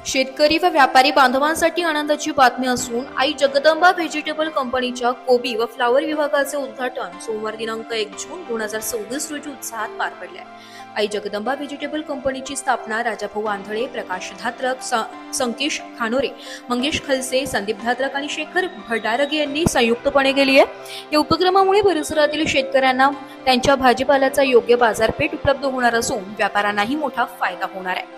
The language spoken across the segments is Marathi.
शेतकरी व व्यापारी बांधवांसाठी आनंदाची बातमी असून आई जगदंबा व्हेजिटेबल कंपनीच्या कोबी व फ्लावर विभागाचे उद्घाटन सोमवार दिनांक 1 जून 2024 रोजी उत्साहात पार पडले. आई जगदंबा व्हेजिटेबल कंपनीची स्थापना राजाभाऊ आंधळे, प्रकाश धात्रक, संकेश खानोरे, मंगेश खलसे, संदीप धात्रक आणि शेखर भटारगे यांनी संयुक्तपणे केली आहे. या उपक्रमामुळे परिसरातील शेतकऱ्यांना त्यांच्या भाजीपाल्याचा योग्य बाजारपेठ उपलब्ध होणार असून व्यापाऱ्यांनाही मोठा फायदा होणार आहे.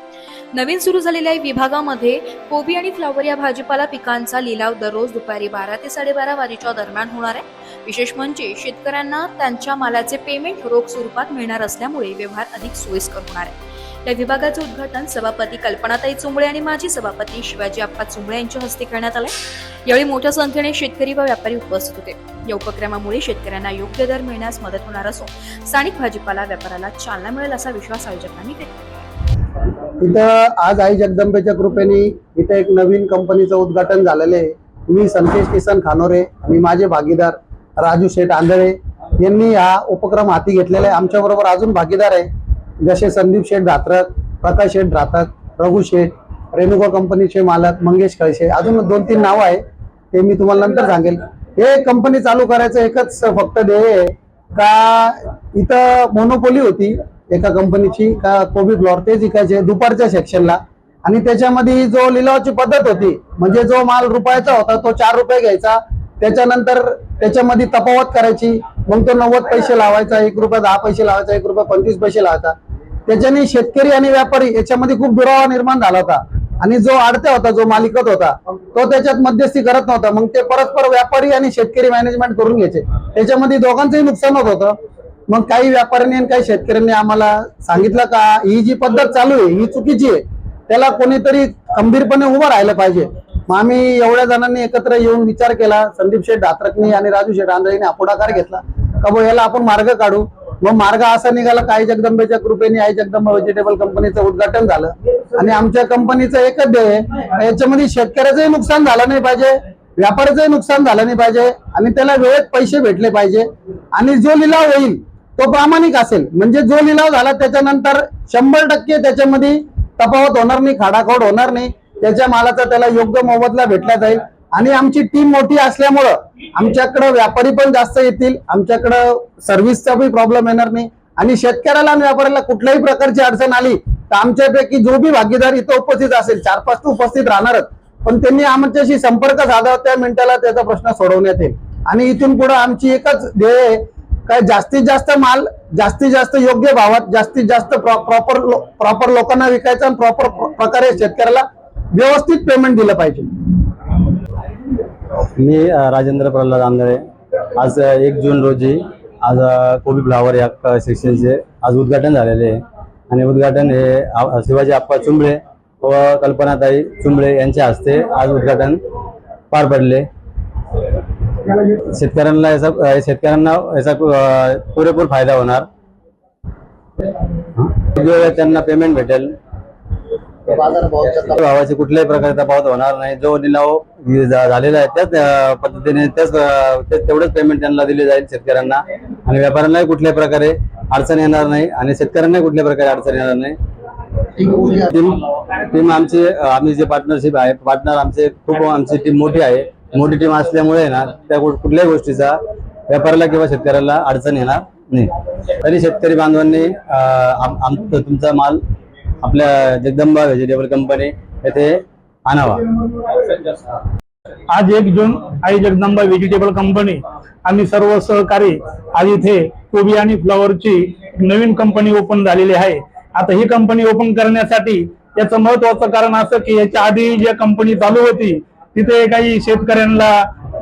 नवीन सुरू झालेल्या विभागामध्ये कोबी आणि फ्लावर या भाजीपाला पिकांचा लिलाव दररोज दुपारी 12 ते 12:30 वाजेच्या दरम्यान होणार आहे. विशेष म्हणजे शेतकऱ्यांना त्यांच्या मालाचे पेमेंट रोख स्वरूपात मिळणार असल्यामुळे व्यवहार अधिक सोयीस्कर होणार आहे. या विभागाचे उद्घाटन सभापती कल्पनाताई चुंबळे आणि माजी सभापती शिवाजी आप्पा चुंबळे यांच्या हस्ते करण्यात आले. यावेळी मोठ्या संख्येने शेतकरी व व्यापारी उपस्थित होते. या उपक्रमामुळे शेतकऱ्यांना योग्य दर मिळण्यास मदत होणार असून स्थानिक भाजीपाला व्यापाराला चालना मिळेल असा विश्वास आयोजकांनी व्यक्त केला. इथं आज आई जगदंबेच्या कृपेने इथे एक नवीन कंपनीचं उद्घाटन झालेलं आहे. मी संकेश किसन खानोरे आणि माझे भागीदार राजू शेठ आंधळे यांनी हा उपक्रम हाती घेतलेला आहे. आमच्या बरोबर अजून भागीदार आहे जसे संदीप शेठ धात्रक, प्रकाश शेठ धात्रक, रघु शेठ, रेणुका कंपनीचे मालक मंगेश खळसे, अजून 2-3 नाव आहे ते मी तुम्हाला नंतर सांगेल. हे कंपनी चालू करायचं एकच फक्त ध्येय आहे का इथं मोनोपोली होती एका कंपनीची का कोबी फ्लॉवर ते विकायचे दुपारच्या सेक्शनला, आणि त्याच्यामध्ये जो लिलावाची पद्धत होती म्हणजे जो माल रुपयाचा होता तो 4 रुपये घ्यायचा, त्याच्यानंतर त्याच्यामध्ये तफावत करायची, मग तो 90 पैसे लावायचा, 1 रुपया 10 पैसे लावायचा, 1 रुपया 25 पैसे लावायचा. त्याच्याने शेतकरी आणि व्यापारी याच्यामध्ये खूप दुरावा निर्माण झाला होता आणि जो आडत्या होता, जो मालिकत होता तो त्याच्यात मध्यस्थी करत नव्हता. मग ते परस्पर व्यापारी आणि शेतकरी मॅनेजमेंट करून घ्यायचे, त्याच्यामध्ये दोघांचंही नुकसान होत होतं. मग काही व्यापाऱ्यांनी आणि काही शेतकऱ्यांनी आम्हाला सांगितलं का ही जी पद्धत चालू आहे ही चुकीची आहे, त्याला कोणीतरी खंबीरपणे उभं राहिलं पाहिजे. मग आम्ही एवढ्या जणांनी एकत्र येऊन विचार केला. संदीप शेठ धात्रकनी आणि राजू शेठ आंधळेंनी पुढाकार घेतला का बो याला आपण मार्ग काढू. मग मार्ग असा निघाला का आई जगदंबेच्या कृपेने आई जगदंबा व्हेजिटेबल कंपनीचं उद्घाटन झालं. आणि आमच्या कंपनीचं एकच ध्येय आहे, याच्यामध्ये शेतकऱ्याचंही नुकसान झालं नाही पाहिजे, व्यापाऱ्याचंही नुकसान झालं नाही पाहिजे आणि त्याला वेळेत पैसे भेटले पाहिजे. आणि जो लिलाव होईल तो प्रामाणिक असेल, म्हणजे जो लिलाव झाला त्याच्यानंतर 100% त्याच्यामध्ये तफावत होणार नाही, खाडाखोड होणार नाही, त्याच्या मालाचा त्याला योग्य मोबदला भेटला जाईल. आणि आमची टीम मोठी असल्यामुळं आमच्याकडे व्यापारी पण जास्त येतील, आमच्याकडं सर्व्हिसचा पण प्रॉब्लेम येणार नाही आणि शेतकऱ्याला आणि व्यापाऱ्याला कुठल्याही प्रकारची अडचण आली तर आमच्यापैकी जो बी भागीदार इथं उपस्थित असेल 4-5 उपस्थित राहणारच, पण त्यांनी आमच्याशी संपर्क साधावा, त्या मिनिटाला त्याचा प्रश्न सोडवण्यात येईल. आणि इथून पुढे आमची एकच ध्येय आहे काय जास्तीत जास्त माल जास्तीत जास्त योग्य भावात जास्तीत जास्त प्रॉपर लोकांना विकायचं आणि प्रॉपर प्रकारे शेतकऱ्याला व्यवस्थित पेमेंट दिलं पाहिजे. मी राजेंद्र प्रल्हाद आंधळे. आज 1 जून रोजी आज कोबी फ्लावर या सेक्शनचे आज उद्घाटन झालेले आहे आणि उद्घाटन हे शिवाजी आप्पा चुंबळे व कल्पनाताई चुंबळे यांच्या हस्ते आज उद्घाटन पार पडले. शेतकऱ्यांना याचा पुरेपूर फायदा होणार, त्यांना पेमेंट भेटेल, भावाची कुठल्याही प्रकारचा तफावत होणार नाही. जो लिलाव झालेला आहे त्याच पद्धतीने तेवढंच पेमेंट त्यांना दिले जाईल शेतकऱ्यांना, आणि व्यापाऱ्यांनाही कुठल्याही प्रकारे अडचण येणार नाही आणि शेतकऱ्यांनाही कुठल्याही प्रकारे अडचण येणार नाही. टीम आम्ही जे पार्टनरशिप आहे, पार्टनर आमची टीम मोठी आहे. मोठी टीम असल्यामुळे ना त्या कुठल्याही गोष्टीचा व्यापाऱ्याला किंवा शेतकऱ्याला अडचण येणार नाही. तरी शेतकरी बांधवांनी तुमचा माल आपल्या जगदंबा व्हेजिटेबल कंपनी येथे आणावा. आज 1 जून आई जगदंबा व्हेजिटेबल कंपनी आम्ही सर्व सहकारी आज इथे कोबी आणि फ्लावरची नवीन कंपनी ओपन झालेली आहे. आता ही कंपनी ओपन करण्यासाठी याचं महत्वाचं कारण असं की याच्या आधी जी कंपनी चालू होती तिथे काही शेतकऱ्यांना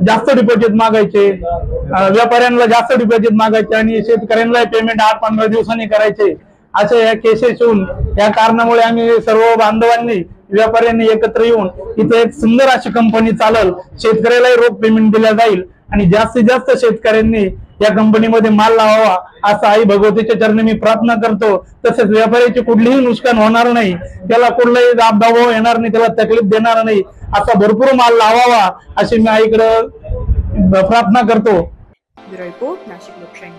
जास्त डिपॉझिट मागायचे, व्यापाऱ्यांना जास्त डिपॉझिट मागायचे आणि शेतकऱ्यांना पेमेंट 8-15 दिवसांनी करायचे. अशा या केसेस येऊन या कारणामुळे आम्ही सर्व बांधवांनी व्यापाऱ्यांनी एकत्र येऊन इथे एक सुंदर अशी कंपनी चालल, शेतकऱ्यालाही रोख पेमेंट दिल्या जाईल आणि जास्तीत जास्त शेतकऱ्यांनी या कंपनीमध्ये माल लावावा असं आई भगवतीच्या चरणी मी प्रार्थना करतो. तसेच व्यापाऱ्याचे कुठलीही नुकसान होणार नाही, त्याला कुठलाही दबाव येणार नाही, त्याला तकलीफ देणार नाही, असा भरपूर माल लावावा अशी मी आईकडे प्रार्थना करतो. ब्युरो रिपोर्ट, नाशिक लोकशाही.